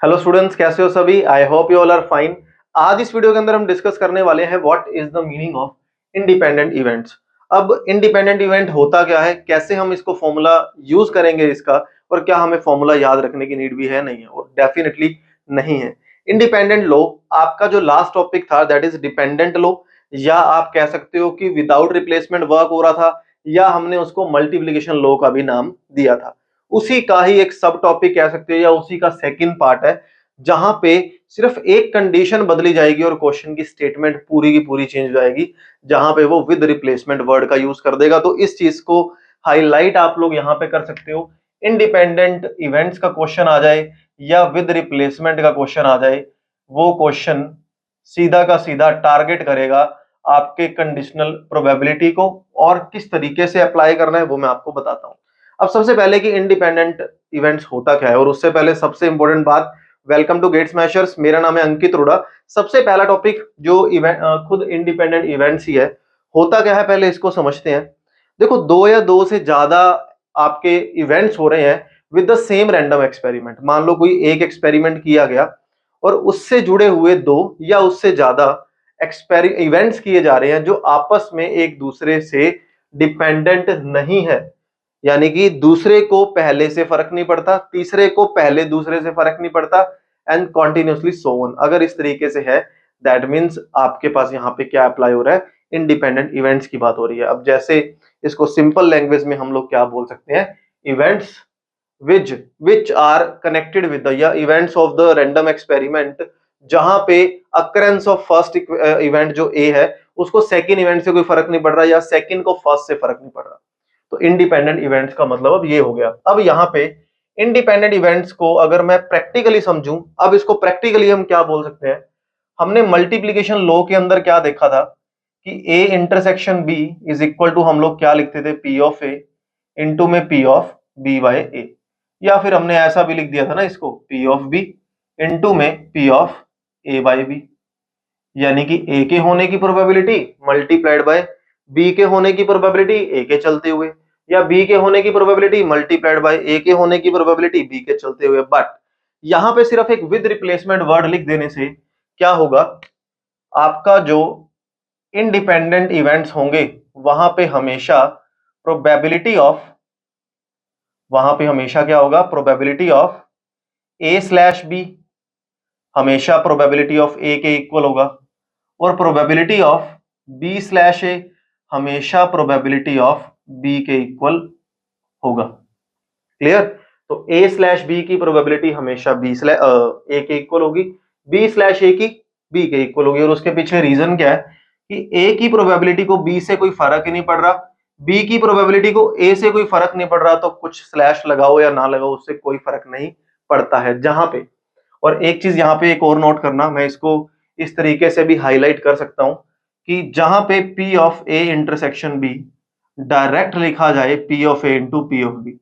Hello students, कैसे हो सभी। I hope you all are fine. आज इस वीडियो के अंदर हम डिस्कस करने वाले हैं what is the meaning of independent events. अब इंडिपेंडेंट इवेंट होता क्या है, कैसे हम इसको फॉर्मूला यूज करेंगे इसका, और क्या हमें फॉर्मूला याद रखने की नीड भी है, नहीं है, और डेफिनेटली नहीं है। इंडिपेंडेंट लॉ आपका जो लास्ट टॉपिक था दैट इज डिपेंडेंट लॉ, या आप कह सकते हो कि विदाउट रिप्लेसमेंट वर्क हो रहा था, या हमने उसको मल्टीप्लीकेशन लॉ का भी नाम दिया था। उसी का ही एक सब टॉपिक कह सकते हो, या उसी का सेकंड पार्ट है, जहां पे सिर्फ एक कंडीशन बदली जाएगी और क्वेश्चन की स्टेटमेंट पूरी की पूरी चेंज हो जाएगी, जहां पे वो विद रिप्लेसमेंट वर्ड का यूज कर देगा। तो इस चीज को हाईलाइट आप लोग यहां पे कर सकते हो। इंडिपेंडेंट इवेंट्स का क्वेश्चन आ जाए या विद रिप्लेसमेंट का क्वेश्चन आ जाए, वो क्वेश्चन सीधा का सीधा टारगेट करेगा आपके कंडीशनल प्रोबेबिलिटी को, और किस तरीके से अप्लाई करना है वो मैं आपको बताता हूं। अब सबसे पहले कि इंडिपेंडेंट इवेंट्स होता क्या है, और उससे पहले सबसे इंपॉर्टेंट बात, वेलकम टू गेट स्मैशर्स। मेरा नाम है अंकित रोड़ा। सबसे पहला टॉपिक जो इवेंट खुद इंडिपेंडेंट इवेंट्स ही है, होता क्या है पहले इसको समझते हैं। देखो, दो या दो से ज्यादा आपके इवेंट्स हो रहे हैं with the same random experiment. मान लो कोई एक एक्सपेरिमेंट किया गया और उससे जुड़े हुए दो या उससे ज्यादा इवेंट्स किए जा रहे हैं जो आपस में एक दूसरे से डिपेंडेंट नहीं है, यानी कि दूसरे को पहले से फर्क नहीं पड़ता, तीसरे को पहले दूसरे से फर्क नहीं पड़ता, एंड कॉन्टिन्यूसली सो ऑन। अगर इस तरीके से है, दैट मीन्स आपके पास यहाँ पे क्या अप्लाई हो रहा है, इंडिपेंडेंट इवेंट्स की बात हो रही है। अब जैसे इसको सिंपल लैंग्वेज में हम लोग क्या बोल सकते हैं, events which are connected with the, या events of the random experiment, जहां पे अकरेंस ऑफ फर्स्ट इवेंट जो ए है उसको सेकेंड इवेंट से कोई फर्क नहीं पड़ रहा, या सेकेंड को फर्स्ट से फर्क नहीं पड़ रहा। तो इंडिपेंडेंट इवेंट्स का मतलब अब ये हो गया। अब यहाँ पे इंडिपेंडेंट इवेंट्स को अगर मैं प्रैक्टिकली समझूं, अब इसको प्रैक्टिकली हम क्या बोल सकते हैं। हमने मल्टीप्लीकेशन लॉ के अंदर क्या देखा था कि A intersection B is equal to, हम लोग क्या लिखते थे, पी ऑफ ए इंटू में P of B by A, या फिर हमने ऐसा भी लिख दिया था ना इसको, पी ऑफ बी इंटू में P of A by B, यानी कि ए के होने की प्रोबेबिलिटी मल्टीप्लाइड बाय बी के होने की प्रोबेबिलिटी ए के चलते हुए, या बी के होने की प्रोबेबिलिटी मल्टीप्लाइड बाय ए के होने की प्रोबेबिलिटी बी के चलते हुए। बट यहां पे सिर्फ एक विद रिप्लेसमेंट वर्ड लिख देने से क्या होगा, आपका जो इंडिपेंडेंट इवेंट्स होंगे वहां पे हमेशा प्रोबेबिलिटी ऑफ, वहां पे हमेशा क्या होगा, probability of A slash B हमेशा प्रोबेबिलिटी ऑफ ए के इक्वल होगा, और probability of B slash A हमेशा प्रोबेबिलिटी ऑफ बी के इक्वल होगा। क्लियर। तो ए स्लैश बी की प्रोबेबिलिटी हमेशा बी स्लैश ए के इक्वल होगी, बी स्लैश ए की बी के इक्वल होगी। और उसके पीछे रीजन क्या है कि ए की प्रोबेबिलिटी को बी से कोई फर्क ही नहीं पड़ रहा, बी की प्रोबेबिलिटी को ए से कोई फर्क नहीं पड़ रहा, तो कुछ स्लैश लगाओ या ना लगाओ उससे कोई फर्क नहीं पड़ता है जहां पे। और एक चीज यहाँ पे एक और नोट करना, मैं इसको इस तरीके से भी हाईलाइट कर सकता हूं कि जहां पे P of A intersection B direct लिखा जाए P of A into P of B,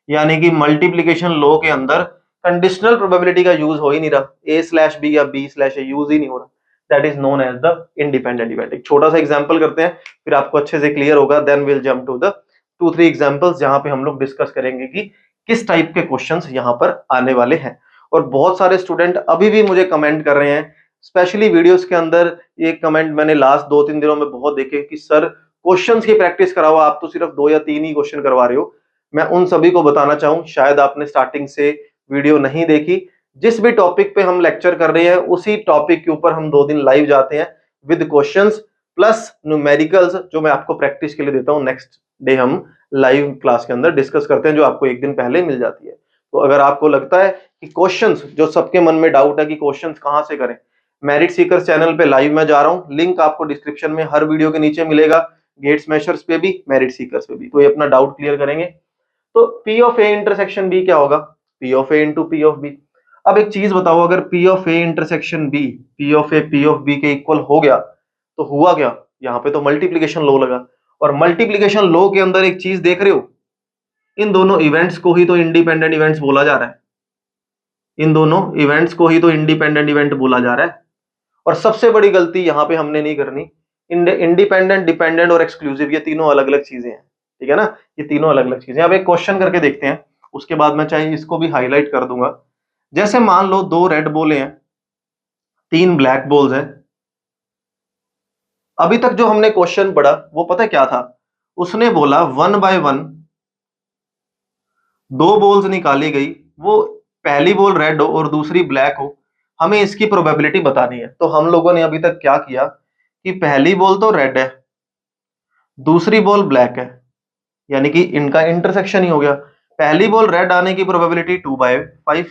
यानी कि मल्टीप्लीकेशन लॉ के अंदर कंडीशनल प्रोबेबिलिटी का यूज हो ही नहीं रहा, A स्लैश बी या B स्लैश ए यूज ही नहीं हो रहा, that is known as the independent event. एक छोटा सा एग्जांपल करते हैं, फिर आपको अच्छे से क्लियर होगा, then will jump to the 2-3 examples जहां पे हम लोग डिस्कस करेंगे कि किस टाइप के क्वेश्चंस यहां पर आने वाले हैं। और बहुत सारे स्टूडेंट अभी भी मुझे कमेंट कर रहे हैं, स्पेशली वीडियोस के अंदर। ये कमेंट मैंने लास्ट 2-3 दिनों में बहुत देखे कि सर क्वेश्चंस की प्रैक्टिस कराओ, आप तो सिर्फ 2 या 3 ही क्वेश्चन करवा रहे हो। मैं उन सभी को बताना चाहूं, शायद आपने स्टार्टिंग से वीडियो नहीं देखी, जिस भी टॉपिक पे हम लेक्चर कर रहे हैं उसी टॉपिक के ऊपर हम 2 दिन लाइव जाते हैं विद क्वेश्चंस प्लस न्यूमेरिकल्स, जो मैं आपको प्रैक्टिस के लिए देता हूं। नेक्स्ट डे हम लाइव क्लास के अंदर डिस्कस करते हैं, जो आपको एक दिन पहले मिल जाती है। तो अगर आपको लगता है कि क्वेश्चंस, जो सबके मन में डाउट है कि क्वेश्चंस कहां से करें, मेरिट सीकर्स चैनल पे लाइव में जा रहा हूं, लिंक आपको डिस्क्रिप्शन में हर वीडियो के नीचे मिलेगा, गेट स्मैशर्स पे भी, मेरिट सीकर्स पे भी, तो ये अपना डाउट क्लियर करेंगे। तो P of A intersection B क्या होगा, P of A into P of B। अब एक चीज बताओ, अगर P of A intersection B P of A P of B के इक्वल हो गया तो हुआ क्या, यहाँ पे तो मल्टीप्लीकेशन लॉ लगा, और मल्टीप्लीकेशन लॉ के अंदर एक चीज देख रहे हो, इन दोनों इवेंट्स को ही तो इंडिपेंडेंट इवेंट्स बोला जा रहा है, इन दोनों इवेंट्स को ही तो इंडिपेंडेंट इवेंट बोला जा रहा है। और सबसे बड़ी गलती यहां पे हमने नहीं करनी, इंडिपेंडेंट, डिपेंडेंट और एक्सक्लूसिव ये तीनों अलग अलग चीजें हैं, ठीक है ना, ये तीनों अलग अलग चीजें। अब एक क्वेश्चन करके देखते हैं, उसके बाद मैं चाहे इसको भी हाईलाइट कर दूंगा। जैसे मान लो 2 रेड बॉलें हैं, 3 ब्लैक बॉल्स हैं। अभी तक जो हमने क्वेश्चन पढ़ा वो पता क्या था, उसने बोला 1 बाय 1 2 बॉल्स निकाली गई, वो पहली बॉल रेड हो और दूसरी ब्लैक हो, हमें इसकी प्रोबेबिलिटी बतानी है। तो हम लोगों ने अभी तक क्या किया कि पहली बॉल तो रेड है, दूसरी बॉल ब्लैक है, यानी कि इनका इंटरसेक्शन ही हो गया। पहली बॉल रेड आने की प्रोबेबिलिटी 2/5,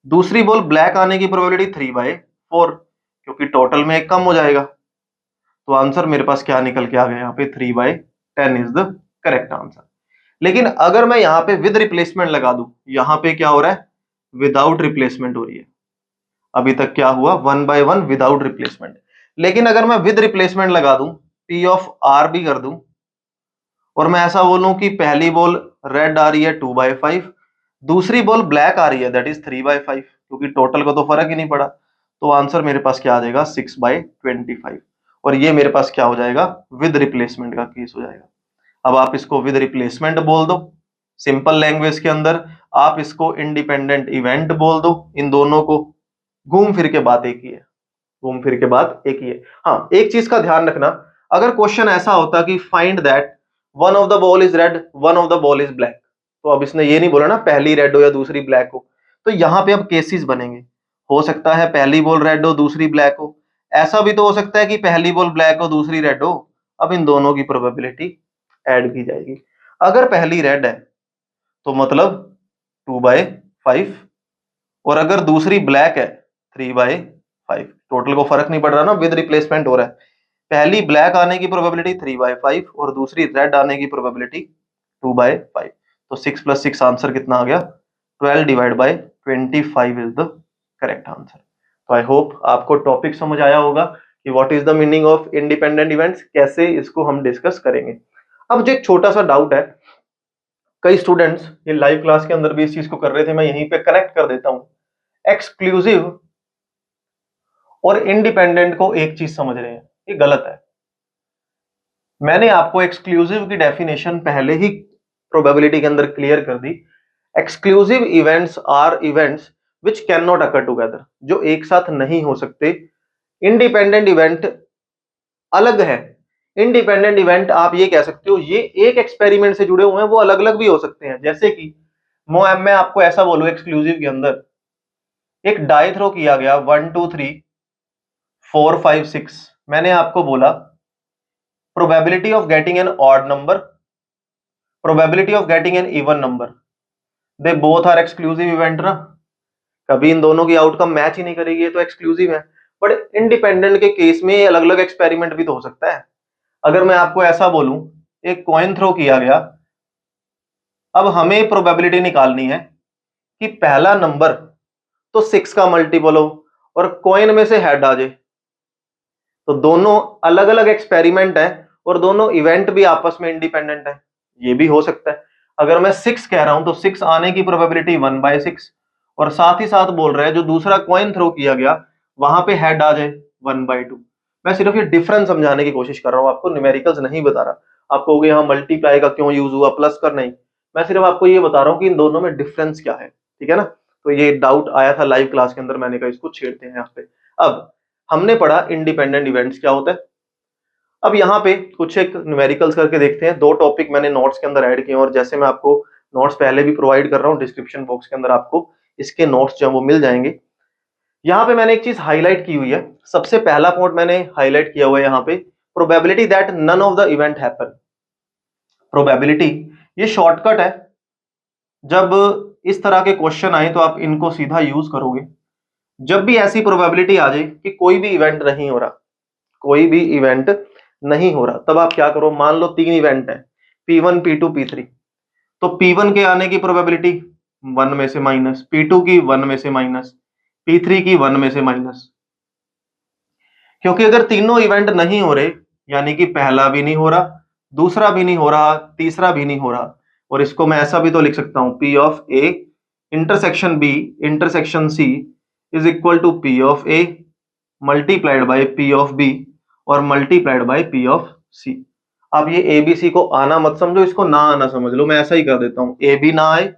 दूसरी बॉल ब्लैक आने की प्रोबेबिलिटी 3/4, क्योंकि टोटल में एक कम हो जाएगा। तो आंसर मेरे पास क्या निकल के आ गया, यहाँ पे 3/10 इज द करेक्ट आंसर। लेकिन अगर मैं यहाँ पे विद रिप्लेसमेंट लगा दूं, यहाँ पे क्या हो रहा है, विदाउट रिप्लेसमेंट हो रही है। अभी तक क्या हुआ, 1/1 विदाउट रिप्लेसमेंट। लेकिन अगर मैं विद रिप्लेसमेंट लगा दूं, P ऑफ R भी कर दूं, और मैं ऐसा बोलूं कि पहली बॉल रेड आ रही है 2/5, दूसरी बॉल ब्लैक आ रही है दैट इज 3/5, क्योंकि टोटल को तो फर्क ही नहीं पड़ा। तो आंसर मेरे पास क्या आ जाएगा, 6/25। और ये मेरे पास क्या हो जाएगा, विद रिप्लेसमेंट का केस हो जाएगा। अब आप इसको विद रिप्लेसमेंट बोल दो, सिंपल लैंग्वेज के अंदर आप इसको इंडिपेंडेंट इवेंट बोल दो। इन दोनों को घूम फिर के बात एक ही है, घूम फिर के बात एक ही है। हाँ, एक चीज का ध्यान रखना, अगर क्वेश्चन ऐसा होता कि find that one of the ball is red, one of the ball is black, तो अब इसने ये नहीं बोला ना पहली रेड हो या दूसरी ब्लैक हो। तो यहां पे अब केसेस बनेंगे, हो सकता है पहली बॉल रेड हो दूसरी ब्लैक हो, ऐसा भी तो हो सकता है कि पहली बॉल ब्लैक हो दूसरी रेड हो। अब इन दोनों की प्रोबेबिलिटी ऐड की जाएगी। अगर पहली रेड है तो मतलब 2/5, और अगर दूसरी ब्लैक है 3/5। टोटल को फर्क नहीं पड़ रहा ना, विद रिप्लेसमेंट हो रहा है। पहली ब्लैक आने की प्रोबेबिलिटी 3/5 और दूसरी रेड आने की प्रोबेबिलिटी 2/5। तो 6 + 6 आंसर कितना आ गया, 12/25 इज द करेक्ट आंसर। तो आई होप आपको टॉपिक समझ आया होगा कि what is the meaning of independent events, कैसे इसको हम डिस्कस करेंगे। अब जो एक छोटा सा डाउट है, कई स्टूडेंट्स ये लाइव क्लास के अंदर भी इस चीज को कर रहे थे, मैं यहीं पे करेक्ट कर देता हूं। एक्सक्लूसिव और इंडिपेंडेंट को एक चीज समझ रहे हैं, ये गलत है। मैंने आपको एक्सक्लूसिव की डेफिनेशन पहले ही प्रोबेबिलिटी के अंदर क्लियर कर दी। Exclusive events are events which can not occur together, जो एक साथ नहीं हो सकते। इंडिपेंडेंट इवेंट अलग है। इंडिपेंडेंट इवेंट आप ये कह सकते हो ये एक एक्सपेरिमेंट से जुड़े हुए हैं, वो अलग अलग भी हो सकते हैं। जैसे कि मैं आपको ऐसा बोलूं, एक्सक्लूसिव के अंदर एक डाई थ्रो किया गया 1 2 3 4 5 6, मैंने आपको बोला probability of getting an odd number, probability of getting an even number, they both are exclusive event ना। कभी इन दोनों की आउटकम मैच ही नहीं करेगी, ये तो एक्सक्लूसिव है। बट इंडिपेंडेंट के केस में अलग अलग एक्सपेरिमेंट भी तो हो सकता है। अगर मैं आपको ऐसा बोलूं, एक कॉइन थ्रो किया गया, अब हमें प्रोबेबिलिटी निकालनी है कि पहला नंबर तो 6 का मल्टीपल हो और कॉइन में से हेड आ जाए। तो दोनों अलग अलग एक्सपेरिमेंट है और दोनों इवेंट भी आपस में इंडिपेंडेंट है, ये भी हो सकता है। अगर मैं 6 कह रहा हूं तो 6 आने की प्रोबेबिलिटी 1/6, और साथ ही साथ बोल रहा है जो दूसरा कॉइन थ्रो किया गया वहां पे हेड आ जाए 1/2। मैं सिर्फ ये डिफरेंस समझाने की कोशिश कर रहा हूं, आपको न्यूमेरिकल्स नहीं बता रहा। आप कहोगे यहाँ मल्टीप्लाई का क्यों यूज हुआ, प्लस कर नहीं। मैं सिर्फ आपको ये बता रहा हूँ कि इन दोनों में डिफरेंस क्या है, ठीक है ना। तो ये डाउट आया था लाइव क्लास के अंदर, मैंने कहा इसको छेड़ते हैं यहाँ पे। अब हमने पढ़ा इंडिपेंडेंट इवेंट्स क्या होता है। अब यहाँ पे कुछ एक न्यूमेरिकल्स करके देखते हैं। 2 टॉपिक मैंने नोट्स के अंदर ऐड किए, और जैसे मैं आपको नोट्स पहले भी प्रोवाइड कर रहा हूँ, डिस्क्रिप्शन बॉक्स के अंदर आपको इसके नोट्स जो वो मिल जाएंगे। यहाँ पे मैंने एक चीज हाईलाइट की हुई है। सबसे पहला पॉइंट मैंने हाईलाइट किया हुआ है यहाँ पे, probability that none of the event happen. Probability ये शॉर्टकट है, जब इस तरह के क्वेश्चन आए तो आप इनको सीधा यूज करोगे। जब भी ऐसी प्रोबेबिलिटी आ जाए कि कोई भी इवेंट नहीं हो रहा, कोई भी इवेंट नहीं हो रहा, तब आप क्या करो, मान लो 3 इवेंट है P1 P2 P3, तो P1 के आने की प्रोबेबिलिटी 1 में से माइनस, P2 की 1 में से माइनस, P3 की 1 में से माइनस। क्योंकि अगर तीनों इवेंट नहीं हो रहे, यानी कि पहला भी नहीं हो रहा, दूसरा भी नहीं हो रहा, तीसरा भी नहीं हो रहा, और इसको मैं ऐसा भी तो लिख सकता हूं, P of A intersection B intersection C is equal to P of A multiplied by P of B और multiplied by P of C। आप ये ABC को आना मत समझो, इसको ना आना समझ लो। मैं ऐसा ही कर देता हूं, A भी ना आए,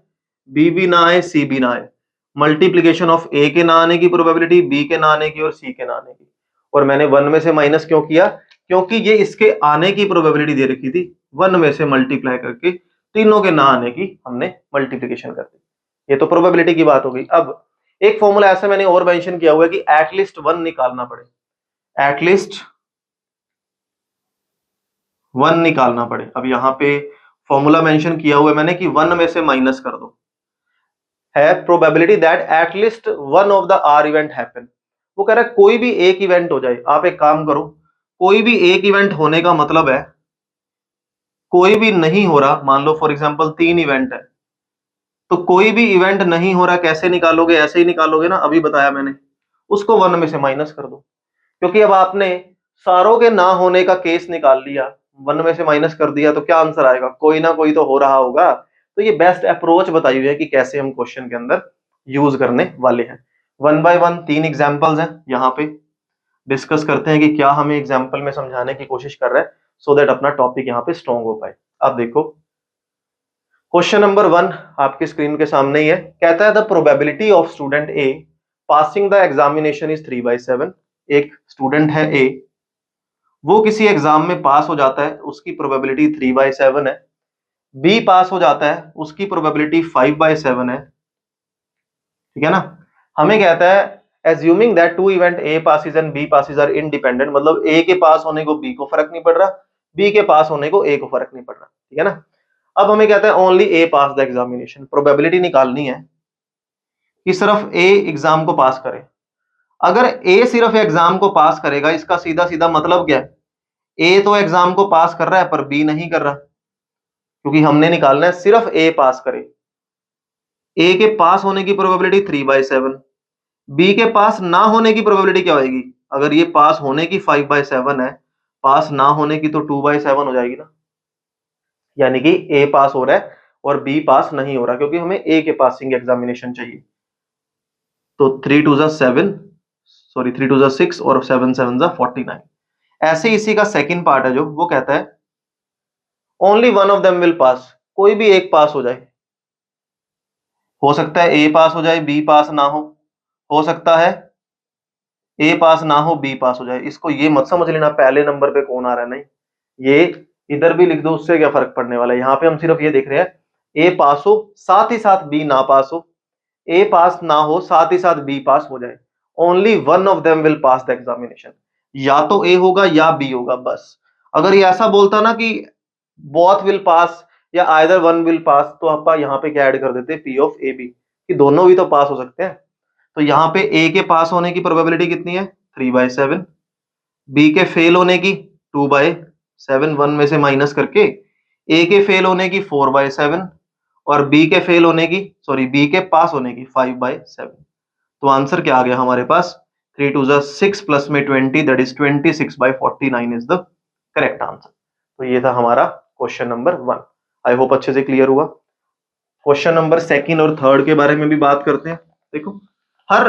B भी ना आए, C भी ना आए, मल्टीप्लीकेशन ऑफ ए के ना आने की प्रोबेबिलिटी, बी के ना आने की और सी के ना आने की। और मैंने 1 में से माइनस क्यों किया? क्योंकि ये इसके आने की प्रोबेबिलिटी दे रखी थी, 1 में से मल्टीप्लाई करके तीनों के ना आने की हमने मल्टीप्लीकेशन कर दी। ये तो प्रोबेबिलिटी की बात हो गई। अब एक फॉर्मूला ऐसे मैंने और मेंशन किया हुआ है कि एटलीस्ट 1 निकालना पड़े, एटलीस्ट 1 निकालना पड़े। अब यहां पे फॉर्मूला मेंशन किया हुआ है मैंने कि 1 में से माइनस कर दो, है probability that at least one of the are event happen. वो कह रहा है कोई भी एक इवेंट हो जाए। आप एक काम करो, कोई भी एक इवेंट होने का मतलब है कोई भी नहीं हो रहा, मान लो फॉर एग्जांपल 3 इवेंट है, तो कोई भी इवेंट नहीं हो रहा कैसे निकालोगे? ऐसे ही निकालोगे ना, अभी बताया मैंने, उसको 1 में से माइनस कर दो। क्योंकि अब आपने सारों के ना होने का केस निकाल लिया, 1 में से माइनस कर दिया, तो क्या आंसर आएगा? कोई ना कोई तो हो रहा होगा। तो ये बेस्ट अप्रोच बताई हुई है कि कैसे हम क्वेश्चन के अंदर यूज करने वाले हैं। 1 बाय 1 3 एग्जांपल्स हैं, यहाँ पे डिस्कस करते हैं कि क्या हमें एग्जांपल में समझाने की कोशिश कर रहा है, सो दैट अपना टॉपिक यहाँ पे स्ट्रॉन्ग हो पाए। अब देखो क्वेश्चन नंबर 1 आपकी स्क्रीन के सामने ही है। कहता है the probability of student a passing the examination is 3/7। एक स्टूडेंट है ए, वो किसी एग्जाम में पास हो जाता है, उसकी प्रोबेबिलिटी 3/7 है। बी पास हो जाता है, उसकी प्रोबेबिलिटी 5/7 है। ठीक है ना? हमें कहता है assuming that two event A passes and B passes are independent, मतलब ए के पास होने को बी को फर्क नहीं पड़ रहा, बी के पास होने को ए को फर्क नहीं पड़ रहा। ठीक है ना? अब हमें कहता है only A pass the examination. Probability निकालनी है कि सिर्फ ए एग्जाम को पास करे। अगर ए सिर्फ एग्जाम को पास करेगा, इसका सीधा सीधा मतलब क्या है? ए तो एग्जाम को पास कर रहा है पर बी नहीं कर रहा, क्योंकि हमने निकालना है सिर्फ ए पास करे। ए के पास होने की प्रोबेबिलिटी 3/7, बी के पास ना होने की प्रोबेबिलिटी क्या होगी? अगर ये पास होने की 5/7 है, पास ना होने की तो 2/7 हो जाएगी ना। यानी कि ए पास हो रहा है और बी पास नहीं हो रहा, क्योंकि हमें ए के पासिंग एग्जामिनेशन चाहिए। तो 3 2 7, सॉरी 3 2 6 और 7 7 49। ऐसे इसी का सेकंड पार्ट है जो वो कहता है only one of them will pass. कोई भी एक पास हो जाए, हो सकता है ए पास हो जाए बी पास ना हो सकता है ए पास ना हो बी पास हो जाए। इसको ये मत समझ लेना पहले नंबर पे कौन आ रहा है, नहीं, ये इधर भी लिख दो, उससे क्या फर्क पड़ने वाला है। यहाँ पे हम सिर्फ ये देख रहे हैं ए पास हो साथ ही साथ बी ना पास हो, ए पास ना हो साथ ही साथ बी पास हो जाए। Only one of them will pass the examination. या तो ए होगा या बी होगा, बस। अगर ये ऐसा बोलता ना कि बोथ विल पास या आइदर वन विल पास, तो आप यहाँ पे क्या ऐड कर देते पी ऑफ ए बी, कि दोनों भी तो पास हो सकते हैं। तो यहाँ पे ए के पास होने की प्रोबेबिलिटी कितनी है? 3/7। बी के फेल होने की 2/7, 1 में से माइनस करके। ए के फेल होने की 4/7 और बी के फेल होने की, सॉरी बी के पास होने की 5/7। तो आंसर क्या आ गया हमारे पास? 3 2 6 प्लस में 20, that is 26/49 is the correct answer. तो ये था हमारा क्वेश्चन नंबर 1। आई होप अच्छे से क्लियर हुआ। क्वेश्चन नंबर सेकंड और थर्ड के बारे में भी बात करते हैं। देखो, हर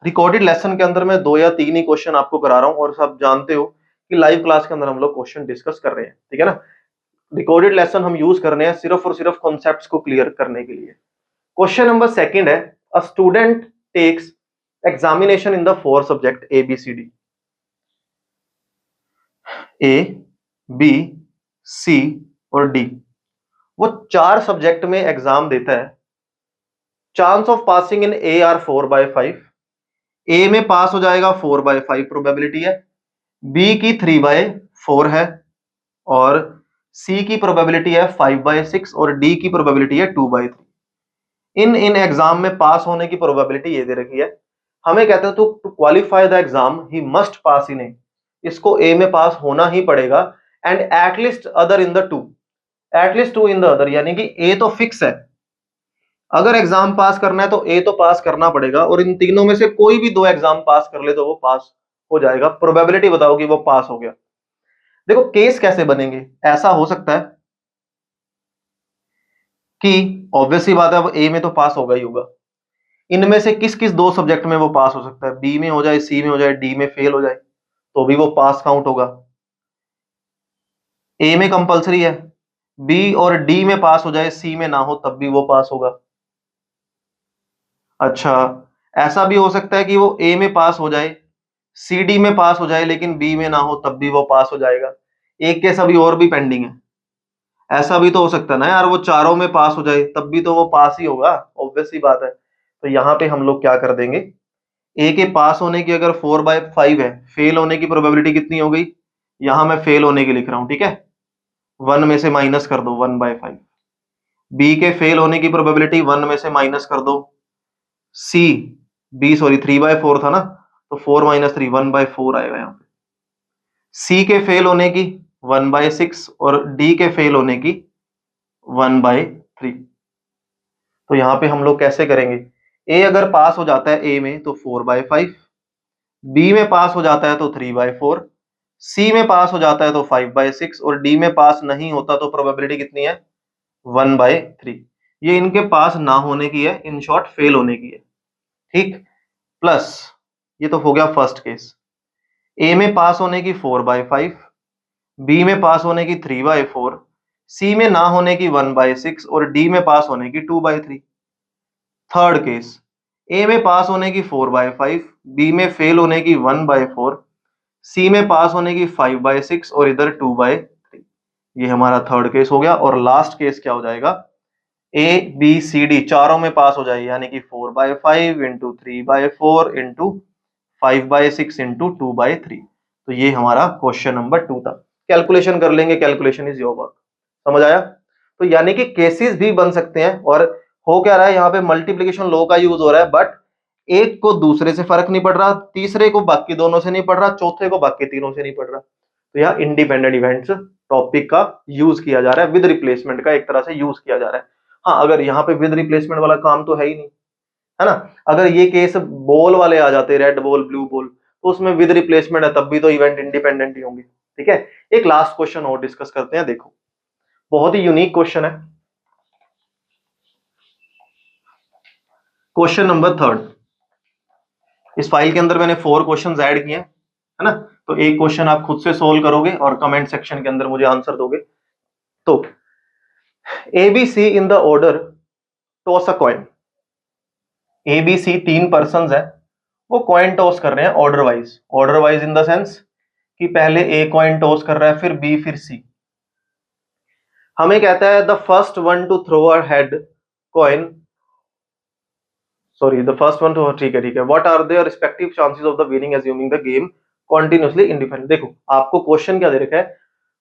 रिकॉर्डेड लेसन के अंदर मैं 2 या 3 ही क्वेश्चन आपको करा रहा हूं, और सब जानते हो कि लाइव क्लास के अंदर हम लोग क्वेश्चन डिस्कस कर रहे हैं। ठीक है ना? रिकॉर्डेड लेसन हम यूज कर रहे हैं सिर्फ और सिर्फ कॉन्सेप्ट्स को क्लियर करने के लिए। क्वेश्चन नंबर सेकंड है, a student takes examination in the 4 subject A B C D. A B C और डी, वो 4 सब्जेक्ट में एग्जाम देता है। Chance of passing in A are 4/5। A में पास हो जाएगा 4/5 प्रोबेबिलिटी है, बी की 3/4 है, और सी की प्रोबेबिलिटी है 5/6 और डी की प्रोबेबिलिटी है 2/3। इन एग्जाम में पास होने की प्रोबेबिलिटी ये दे रखी है। हमें कहते हैं to qualify the exam he must pass in A. इसको ए में पास होना ही पड़ेगा, and at least other in the two, at least 2 in the other, यानी कि ए तो फिक्स है। अगर एग्जाम पास करना है तो ए तो पास करना पड़ेगा, और इन तीनों में से कोई भी 2 एग्जाम पास कर ले तो वो पास हो जाएगा। प्रोबेबिलिटी बताओ कि वो पास हो गया। देखो केस कैसे बनेंगे, ऐसा हो सकता है कि ऑब्वियस सी बात है वो ए में तो पास होगा ही होगा। इनमें से किस किस 2 सब्जेक्ट में वो पास हो सकता है? बी में हो जाए, सी में हो जाए, डी में फेल हो जाए, तो भी वो पास काउंट होगा। ए में कंपलसरी है, बी और डी में पास हो जाए, सी में ना हो तब भी वो पास होगा। अच्छा, ऐसा भी हो सकता है कि वो ए में पास हो जाए, सी डी में पास हो जाए, लेकिन बी में ना हो, तब भी वो पास हो जाएगा। एक केस अभी और भी पेंडिंग है। ऐसा भी तो हो सकता है ना यार, वो चारों में पास हो जाए, तब भी तो वो पास ही होगा, ऑब्वियस सी बात है। तो यहाँ पे हम लोग क्या कर देंगे, ए के पास होने की अगर 4/5 है, फेल होने की प्रोबेबिलिटी कितनी हो गई, यहां मैं फेल होने की लिख रहा हूं, ठीक है, 1 में से माइनस कर दो 1/5। बी के फेल होने की प्रोबेबिलिटी 1 में से माइनस कर दो, सी, बी सॉरी 3/4 था ना, तो 4 - 3 1/4 आएगा यहाँ पे। सी के फेल होने की 1/6 और डी के फेल होने की 1/3। तो यहाँ पे हम लोग कैसे करेंगे, ए अगर पास हो जाता है ए में तो 4/5, बी में पास हो जाता है तो 3/4, सी में पास हो जाता है तो 5/6 और डी में पास नहीं होता तो प्रोबेबिलिटी कितनी है, 1/3। ये इनके पास ना होने की है, इन शॉर्ट फेल होने की है, ठीक। प्लस ये तो हो गया फर्स्ट केस, ए में पास होने की 4/5, बी में पास होने की 3/4, सी में ना होने की 1/6 और डी में पास होने की 2/3। थर्ड केस, ए में पास होने की 4/5, बी में फेल होने की 1/4, सी में पास होने की 5/6 और इधर 2/3। ये हमारा थर्ड केस हो गया। और लास्ट केस क्या हो जाएगा, ए बी सी डी चारों में पास हो जाएगी, यानी कि 4/5 इंटू 3/4 इंटू 5/6 इंटू 2/3। तो ये हमारा क्वेश्चन नंबर 2 था। कैलकुलेशन कर लेंगे, कैलकुलेशन इज योर वर्क। समझ आया। तो यानी कि केसेस भी बन सकते हैं। और हो क्या रहा है, यहाँ पे मल्टीप्लीकेशन लॉ का यूज हो रहा है, बट एक को दूसरे से फर्क नहीं पड़ रहा, तीसरे को बाकी दोनों से नहीं पड़ रहा, चौथे को बाकी तीनों से नहीं पड़ रहा। तो यहाँ इंडिपेंडेंट इवेंट्स टॉपिक का यूज किया जा रहा है, विद रिप्लेसमेंट का एक तरह से यूज किया जा रहा है। हाँ, अगर यहाँ पे विद रिप्लेसमेंट वाला काम तो है ही नहीं, है ना। अगर ये केस बॉल वाले आ जाते, रेड बॉल ब्लू बॉल, तो उसमें विद रिप्लेसमेंट है, तब भी तो इवेंट इंडिपेंडेंट ही होंगे। ठीक है, एक लास्ट क्वेश्चन और डिस्कस करते हैं। देखो, बहुत ही यूनिक क्वेश्चन है, क्वेश्चन नंबर 3। इस फाइल के अंदर मैंने 4 क्वेश्चन ऐड किए हैं, है ना। तो एक क्वेश्चन आप खुद से सोल्व करोगे और कमेंट सेक्शन के अंदर मुझे आंसर दोगे। तो ABC in the order toss a coin. ABC 3 person है, वो कॉइन टॉस कर रहे हैं order wise in the sense कि पहले ए कॉइन टॉस कर रहा है, फिर बी, फिर सी। हमें कहता है the first one to throw a head coin, sorry the first one to, ठीक है, what are their respective chances of the winning assuming the game continuously independent. देखो, आपको क्वेश्चन क्या दे रखा है,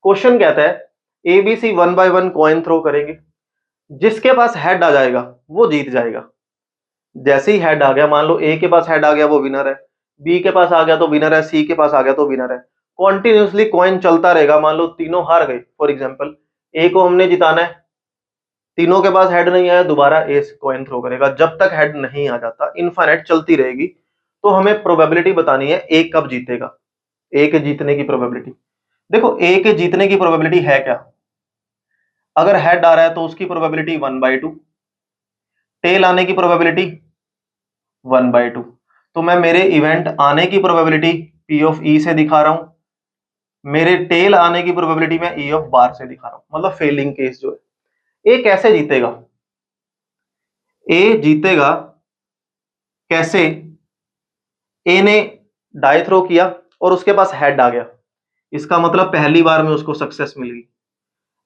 क्वेश्चन कहता है एबीसी 1/1 कॉइन थ्रो करेंगे, जिसके पास हेड आ जाएगा वो जीत जाएगा। जैसे ही हेड आ गया, मान लो ए के पास हेड आ गया, वो विनर है, बी के पास आ गया तो विनर है, सी के पास आ गया तो विनर है। कॉन्टिन्यूसली कॉइन चलता रहेगा। मान लो तीनों हार गए, फॉर एग्जाम्पल ए को हमने जिताना है, तीनों के पास हेड नहीं आया, दोबारा ए कॉइन थ्रो करेगा, जब तक हेड नहीं आ जाता इनफाइनाइट चलती रहेगी। तो हमें प्रोबेबिलिटी बतानी है ए कब जीतेगा, ए के जीतने की प्रोबेबिलिटी। देखो, ए के जीतने की प्रोबेबिलिटी है क्या, अगर हेड आ रहा है तो उसकी प्रोबेबिलिटी 1/2, टेल आने की प्रोबेबिलिटी 1/2। तो मैं मेरे इवेंट आने की प्रोबेबिलिटी पी ऑफ ई से दिखा रहा हूं, मेरे टेल आने की प्रोबेबिलिटी मैं ई ऑफ बार से दिखा रहा हूं, मतलब फेलिंग केस जो है। ए कैसे जीतेगा, ए जीतेगा कैसे, ए ने डाई थ्रो किया और उसके पास हेड आ गया, इसका मतलब पहली बार में उसको सक्सेस मिल गई।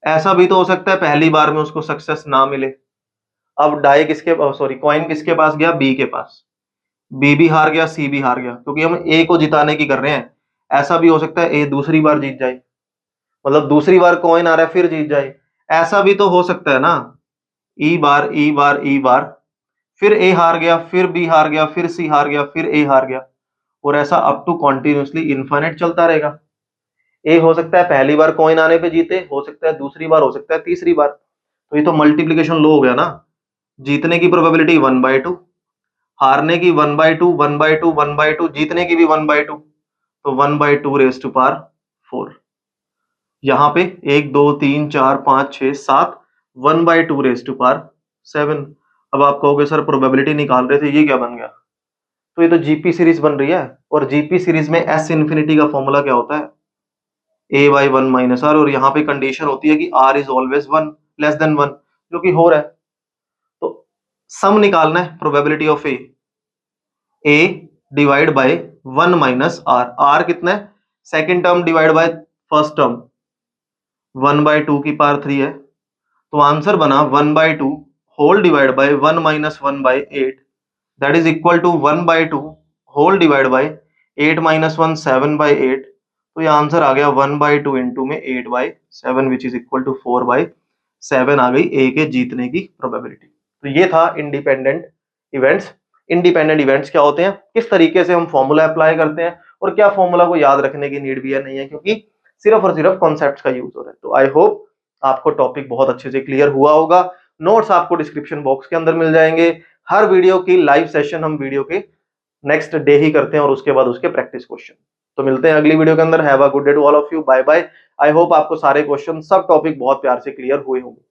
ऐसा भी तो हो सकता है पहली बार में उसको सक्सेस ना मिले। अब डाई किसके, सॉरी कॉइन किसके पास गया, बी के पास, बी भी हार गया, सी भी हार गया, क्योंकि हम ए को जिताने की कर रहे हैं। ऐसा भी हो सकता है ए दूसरी बार जीत जाए, मतलब दूसरी बार कॉइन आ रहा है फिर जीत जाए। ऐसा भी तो हो सकता है ना, ई बार ई बार ई बार, फिर ए हार गया, फिर बी हार गया, फिर सी हार गया, फिर ए हार गया, और ऐसा अप टू कॉन्टिन्यूसली इनफाइनाइट चलता रहेगा। ए हो सकता है पहली बार कॉइन आने पे जीते, हो सकता है दूसरी बार, हो सकता है तीसरी बार। तो ये तो मल्टीप्लीकेशन लो हो गया ना, जीतने की प्रोबेबिलिटी 1/2, हारने की 1/2, 1/2, 1/2, जीतने की भी 1/2, तो 1/2 रेज टू पावर 4। यहाँ पे 1 2 3 4 5 6 7, 1/2 रेज टू पावर 7। अब आप कहोगे सर प्रोबेबिलिटी निकाल रहे थे, ये क्या बन गया। तो ये तो जीपी सीरीज बन रही है, और जीपी सीरीज में एस इन्फिनिटी का फॉर्मूला क्या होता है, a/1 - r, और यहाँ पे कंडीशन होती है कि r is always 1 less than 1, जो कि हो रहा है। तो सम निकालना है probability of A divide by 1 minus R, R कितना है, second term divide by first term, 1/2 है, तो आंसर बना 1/2 whole divide by 1 minus 1/8, that is equal to 1/2 whole divide by 8 minus 1 7/8, तो ये आंसर आ गया 1/2 इंटू में 8/7 विच इज इक्वल टू 4/7 आ गई ए के जीतने की प्रोबेबिलिटी। तो ये था इंडिपेंडेंट इवेंट्स। इंडिपेंडेंट इवेंट्स क्या होते हैं, किस तरीके से हम फॉर्मूला अप्लाई करते हैं, और क्या फॉर्मूला को याद रखने की नीड भी है नहीं है, क्योंकि सिर्फ और सिर्फ कॉन्सेप्ट्स का यूज हो रहा है। तो आई होप आपको टॉपिक बहुत अच्छे से क्लियर हुआ होगा। नोट्स आपको डिस्क्रिप्शन बॉक्स के अंदर मिल जाएंगे। हर वीडियो की लाइव सेशन हम वीडियो के नेक्स्ट डे ही करते हैं और उसके बाद उसके प्रैक्टिस क्वेश्चन। तो मिलते हैं अगली वीडियो के अंदर। Have a good day to all of you, bye bye. I hope आपको सारे क्वेश्चन सब टॉपिक बहुत प्यार से क्लियर हुए होंगे।